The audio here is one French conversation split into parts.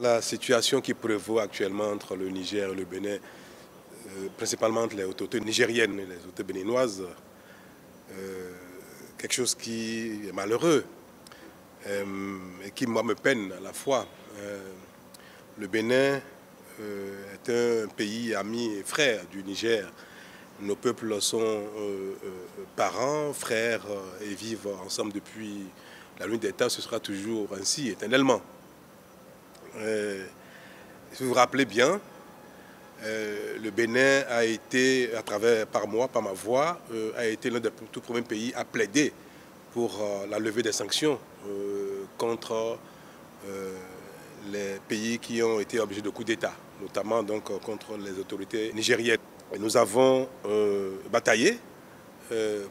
La situation qui prévaut actuellement entre le Niger et le Bénin, principalement entre les autorités nigériennes et les autorités béninoises, quelque chose qui est malheureux et qui, moi, me peine à la fois. Le Bénin est un pays ami et frère du Niger. Nos peuples sont parents, frères et vivent ensemble depuis la nuit des temps. Ce sera toujours ainsi, éternellement. Si vous vous rappelez bien, le Bénin a été, par ma voix, a été l'un des tout premiers pays à plaider pour la levée des sanctions contre les pays qui ont été obligés de coups d'État, notamment donc contre les autorités nigériennes. Et nous avons bataillé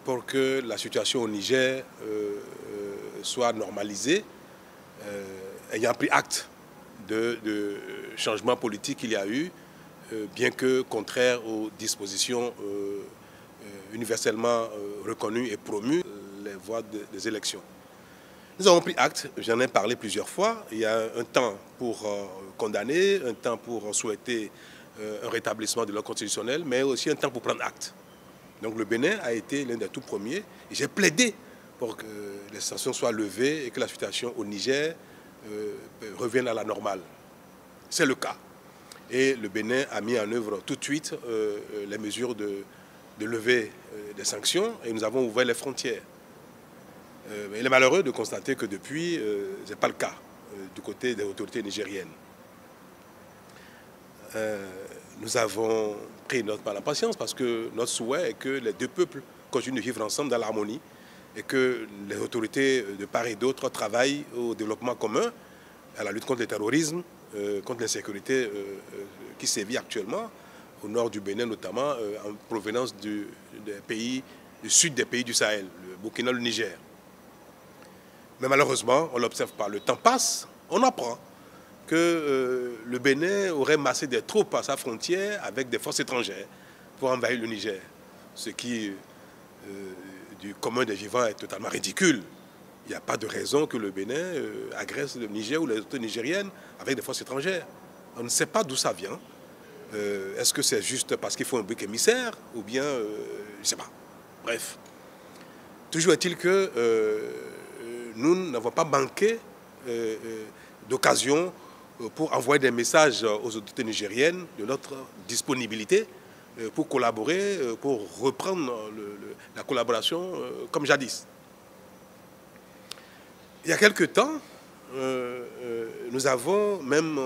pour que la situation au Niger soit normalisée, ayant pris acte de changements politiques qu'il y a eu, bien que contraire aux dispositions universellement reconnues et promues, les voies des élections. Nous avons pris acte, j'en ai parlé plusieurs fois. Il y a un temps pour condamner, un temps pour souhaiter un rétablissement de l'ordre constitutionnel, mais aussi un temps pour prendre acte. Donc le Bénin a été l'un des tout premiers. Et j'ai plaidé pour que les sanctions soient levées et que la situation au Niger revienne à la normale. C'est le cas. Et le Bénin a mis en œuvre tout de suite les mesures de levée des sanctions et nous avons ouvert les frontières. Il est malheureux de constater que depuis, ce n'est pas le cas du côté des autorités nigériennes. Nous avons pris notre mal en patience parce que notre souhait est que les deux peuples continuent de vivre ensemble dans l'harmonie et que les autorités de part et d'autre travaillent au développement commun, à la lutte contre le terrorisme, contre l'insécurité qui sévit actuellement, au nord du Bénin notamment, en provenance du sud des pays du Sahel, le Burkina, le Niger. Mais malheureusement, on ne l'observe pas. Le temps passe, on apprend que le Bénin aurait massé des troupes à sa frontière avec des forces étrangères pour envahir le Niger. Ce qui, du commun des vivants, est totalement ridicule. Il n'y a pas de raison que le Bénin agresse le Niger ou les autorités nigériennes avec des forces étrangères. On ne sait pas d'où ça vient. Est-ce que c'est juste parce qu'il faut un bouc émissaire ou bien, je ne sais pas. Bref. Toujours est-il que nous n'avons pas manqué d'occasion pour envoyer des messages aux autorités nigériennes de notre disponibilité pour collaborer, pour reprendre la collaboration comme jadis. Il y a quelque temps, nous avons même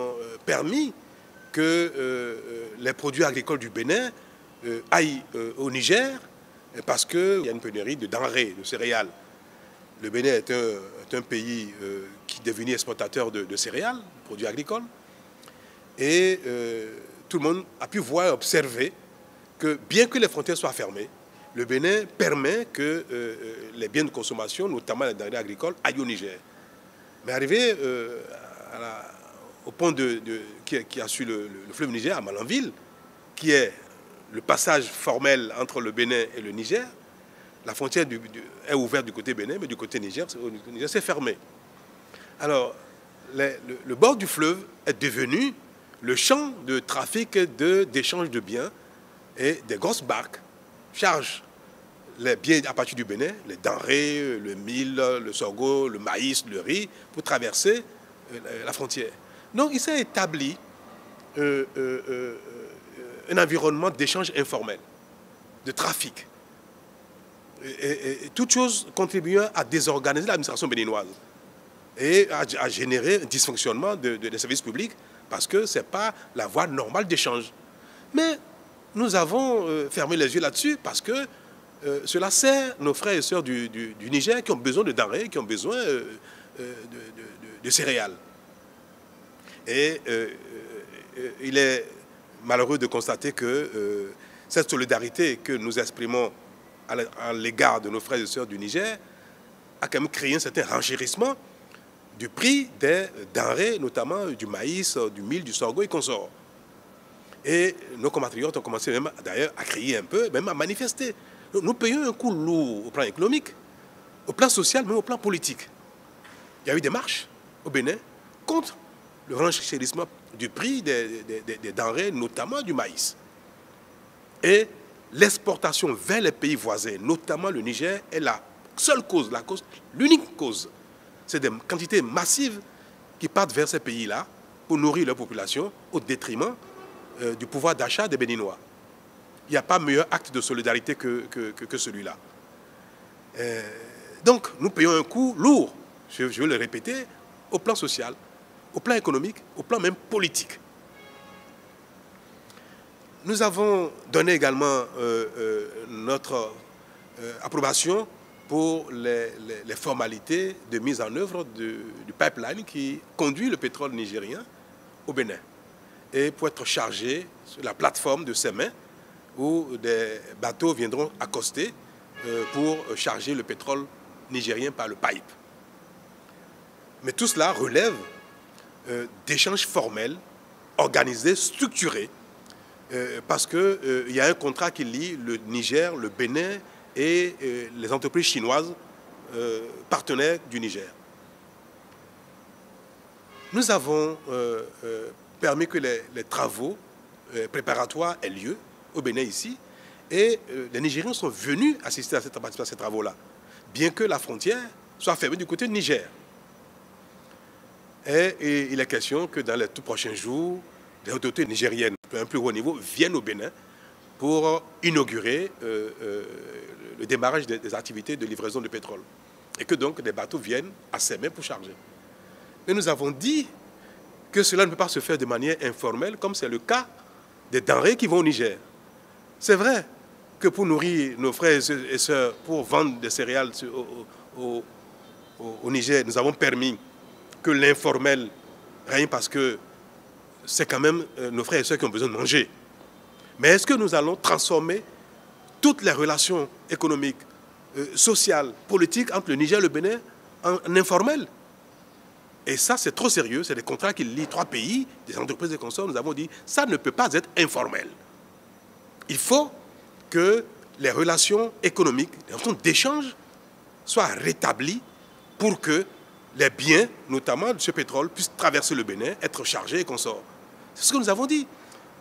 permis que les produits agricoles du Bénin aillent au Niger parce qu'il y a une pénurie de denrées, de céréales. Le Bénin est un pays qui est devenu exportateur de céréales, de produits agricoles. Et tout le monde a pu voir et observer que bien que les frontières soient fermées, le Bénin permet que les biens de consommation, notamment les denrées agricoles, aillent au Niger. Mais arrivé au pont qui a suivi le fleuve Niger, à Malanville, qui est le passage formel entre le Bénin et le Niger, la frontière est ouverte du côté Bénin, mais du côté Niger, c'est fermé. Alors, le bord du fleuve est devenu le champ de trafic d'échange de biens et des grosses barques chargent les biens à partir du Bénin, les denrées, le mil, le sorgho, le maïs, le riz, pour traverser la frontière. Donc il s'est établi un environnement d'échange informel, de trafic. Et toute chose contribuant à désorganiser l'administration béninoise et à générer un dysfonctionnement des services publics parce que ce n'est pas la voie normale d'échange. Mais nous avons fermé les yeux là-dessus parce que cela sert nos frères et sœurs du Niger qui ont besoin de denrées, qui ont besoin de céréales. Et il est malheureux de constater que cette solidarité que nous exprimons à l'égard de nos frères et sœurs du Niger a quand même créé un certain renchérissement du prix des denrées, notamment du maïs, du mil, du sorgho et consorts. Et nos compatriotes ont commencé même d'ailleurs à crier un peu, même à manifester. Nous payons un coût lourd au plan économique, au plan social, même au plan politique. Il y a eu des marches au Bénin contre le renchérissement du prix des denrées, notamment du maïs. Et l'exportation vers les pays voisins, notamment le Niger, est la seule cause, l'unique cause. C'est des quantités massives qui partent vers ces pays-là pour nourrir leur population au détriment du pouvoir d'achat des Béninois. Il n'y a pas meilleur acte de solidarité que celui-là. Donc, nous payons un coût lourd, je veux le répéter, au plan social, au plan économique, au plan même politique. Nous avons donné également notre approbation pour les formalités de mise en œuvre du pipeline qui conduit le pétrole nigérien au Bénin et pour être chargé sur la plateforme de Sémé où des bateaux viendront accoster pour charger le pétrole nigérien par le pipe. Mais tout cela relève d'échanges formels, organisés, structurés, parce qu'il y a un contrat qui lie le Niger, le Bénin et les entreprises chinoises partenaires du Niger. Nous avons permis que les travaux préparatoires aient lieu au Bénin ici, et les Nigériens sont venus assister à ces travaux-là, bien que la frontière soit fermée du côté du Niger. Et il est question que dans les tout prochains jours, les autorités nigériennes, à un plus haut niveau, viennent au Bénin pour inaugurer le démarrage des activités de livraison de pétrole. Et que donc des bateaux viennent à Sémé pour charger. Mais nous avons dit que cela ne peut pas se faire de manière informelle, comme c'est le cas des denrées qui vont au Niger. C'est vrai que pour nourrir nos frères et sœurs, pour vendre des céréales au Niger, nous avons permis que l'informel règne parce que c'est quand même nos frères et sœurs qui ont besoin de manger. Mais est-ce que nous allons transformer toutes les relations économiques, sociales, politiques entre le Niger et le Bénin en informel? Et ça, c'est trop sérieux. C'est des contrats qui lient trois pays, des entreprises et consorts. Nous avons dit ça ne peut pas être informel. Il faut que les relations économiques, les relations d'échange soient rétablies pour que les biens, notamment de ce pétrole, puissent traverser le Bénin, être chargés et consorts. C'est ce que nous avons dit.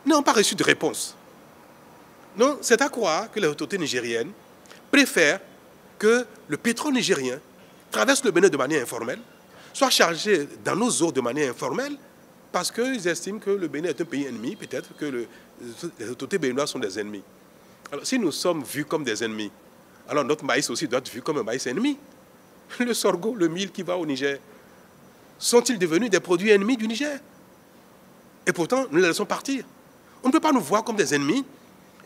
Nous n'avons pas reçu de réponse. Non, c'est à croire que les autorités nigériennes préfèrent que le pétrole nigérien traverse le Bénin de manière informelle, soit chargé dans nos eaux de manière informelle, parce qu'ils estiment que le Bénin est un pays ennemi, peut-être que les autorités béninoises sont des ennemis. Alors, si nous sommes vus comme des ennemis, alors notre maïs aussi doit être vu comme un maïs ennemi. Le sorgho, le mil qui va au Niger, sont-ils devenus des produits ennemis du Niger? Et pourtant, nous les laissons partir. On ne peut pas nous voir comme des ennemis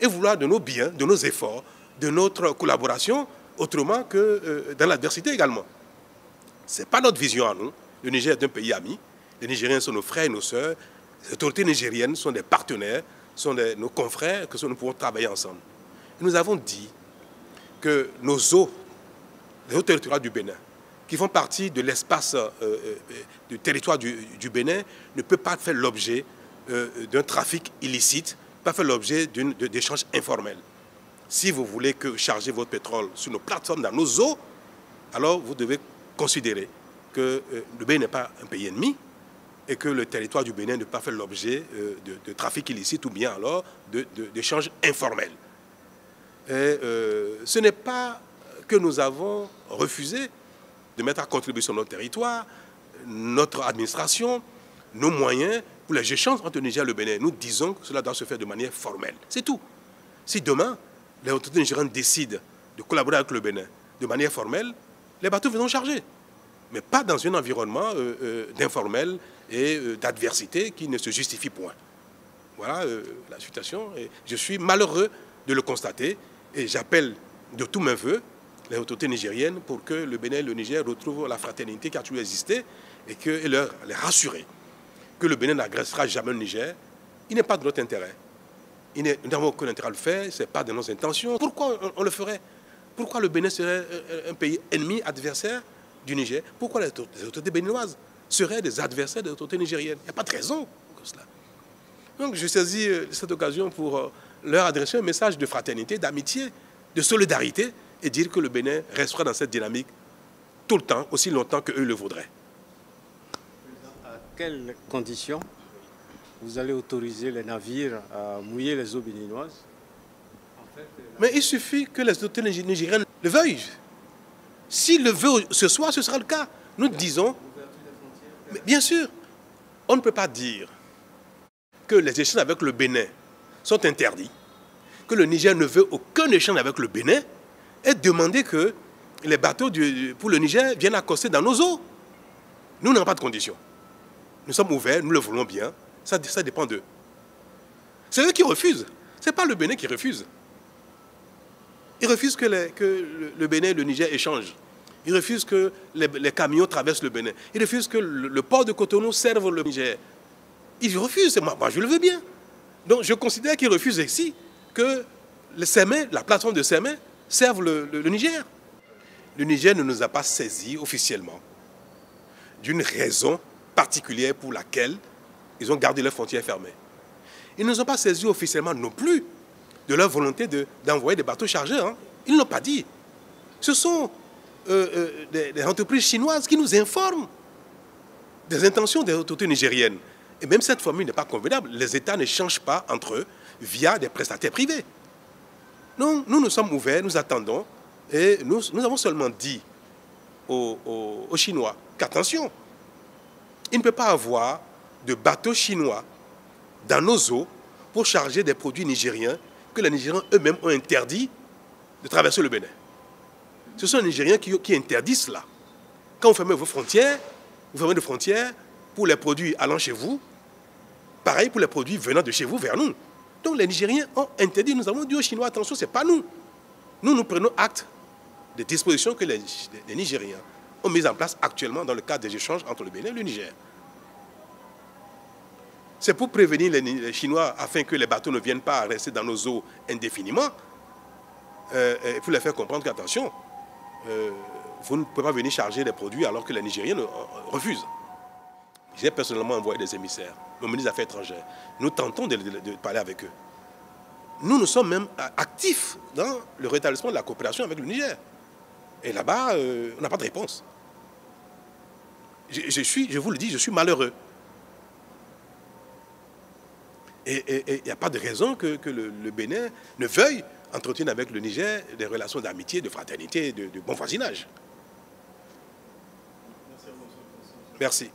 et vouloir de nos biens, de nos efforts, de notre collaboration, autrement que dans l'adversité également. Ce n'est pas notre vision à nous. Le Niger est un pays ami. Les Nigériens sont nos frères et nos sœurs. Les autorités nigériennes sont des partenaires, sont nos confrères, que nous pouvons travailler ensemble. Et nous avons dit que nos eaux, les eaux territoriales du Bénin, qui font partie de l'espace du territoire du Bénin, ne peuvent pas faire l'objet d'un trafic illicite, pas faire l'objet d'échanges informels. Si vous voulez charger votre pétrole sur nos plateformes, dans nos eaux, alors vous devez considérer que le Bénin n'est pas un pays ennemi et que le territoire du Bénin ne peut pas faire l'objet de trafic illicite ou bien alors d'échanges informels. Et ce n'est pas que nous avons refusé de mettre à contribution notre territoire, notre administration, nos moyens pour les échanges entre le Niger et le Bénin. Nous disons que cela doit se faire de manière formelle. C'est tout. Si demain, les autorités nigériennes décident de collaborer avec le Bénin de manière formelle, les bateaux viendront charger. Mais pas dans un environnement d'informel et d'adversité qui ne se justifie point. Voilà la situation. Et je suis malheureux de le constater et j'appelle de tous mes voeux les autorités nigériennes pour que le Bénin et le Niger retrouvent la fraternité qui a toujours existé et les rassurer que le Bénin n'agressera jamais le Niger. Il n'est pas de notre intérêt. Nous n'avons aucun intérêt à le faire, ce n'est pas de nos intentions. Pourquoi on le ferait? Pourquoi le Bénin serait un pays ennemi, adversaire du Niger? Pourquoi les autorités béninoises seraient des adversaires des autorités nigériennes? Il n'y a pas de raison pour cela. Donc je saisis cette occasion pour leur adresser un message de fraternité, d'amitié, de solidarité et dire que le Bénin restera dans cette dynamique tout le temps, aussi longtemps qu'eux le voudraient. quelles conditions vous allez autoriser les navires à mouiller les eaux béninoises? Mais il suffit que les autorités nigériennes le veuillent. S'ils le veulent ce soir, ce sera le cas. Nous disons, mais bien sûr, on ne peut pas dire que les échanges avec le Bénin sont interdits, que le Niger ne veut aucun échange avec le Bénin et demander que les bateaux pour le Niger viennent accoster dans nos eaux. Nous n'avons pas de conditions. Nous sommes ouverts, nous le voulons bien, ça dépend d'eux. C'est eux qui refusent, ce n'est pas le Bénin qui refuse. Ils refusent que le Bénin et le Niger échangent. Ils refusent que les camions traversent le Bénin. Ils refusent que le port de Cotonou serve le Niger. Ils refusent, moi je le veux bien. Donc je considère qu'ils refusent ici que la plateforme de Sémé serve le Niger. Le Niger ne nous a pas saisis officiellement d'une raison particulière pour laquelle ils ont gardé leurs frontières fermées. Ils ne nous ont pas saisis officiellement non plus de leur volonté d'envoyer des bateaux chargés. Hein. Ils ne l'ont pas dit. Ce sont des entreprises chinoises qui nous informent des intentions des autorités nigériennes. Et même cette formule n'est pas convenable. Les États ne changent pas entre eux via des prestataires privés. Non, nous sommes ouverts, nous attendons. Et nous avons seulement dit aux Chinois qu'attention, il ne peut pas avoir de bateaux chinois dans nos eaux pour charger des produits nigériens que les Nigériens eux-mêmes ont interdit de traverser le Bénin. Ce sont les Nigériens qui interdisent cela. Quand vous fermez vos frontières, vous fermez des frontières pour les produits allant chez vous, pareil pour les produits venant de chez vous vers nous. Donc les Nigériens ont interdit, nous avons dit aux Chinois, attention, ce n'est pas nous. Nous prenons acte des dispositions que les Nigériens ont mises en place actuellement dans le cadre des échanges entre le Bénin et le Niger. C'est pour prévenir les Chinois afin que les bateaux ne viennent pas rester dans nos eaux indéfiniment, et pour les faire comprendre qu'attention, vous ne pouvez pas venir charger des produits alors que les Nigériens refusent. J'ai personnellement envoyé des émissaires, le ministre des Affaires étrangères. Nous tentons de parler avec eux. Nous sommes même actifs dans le rétablissement de la coopération avec le Niger. Et là-bas, on n'a pas de réponse. Je vous le dis, je suis malheureux. Et il n'y a pas de raison que le Bénin ne veuille entretenir avec le Niger des relations d'amitié, de fraternité, de bon voisinage. Merci.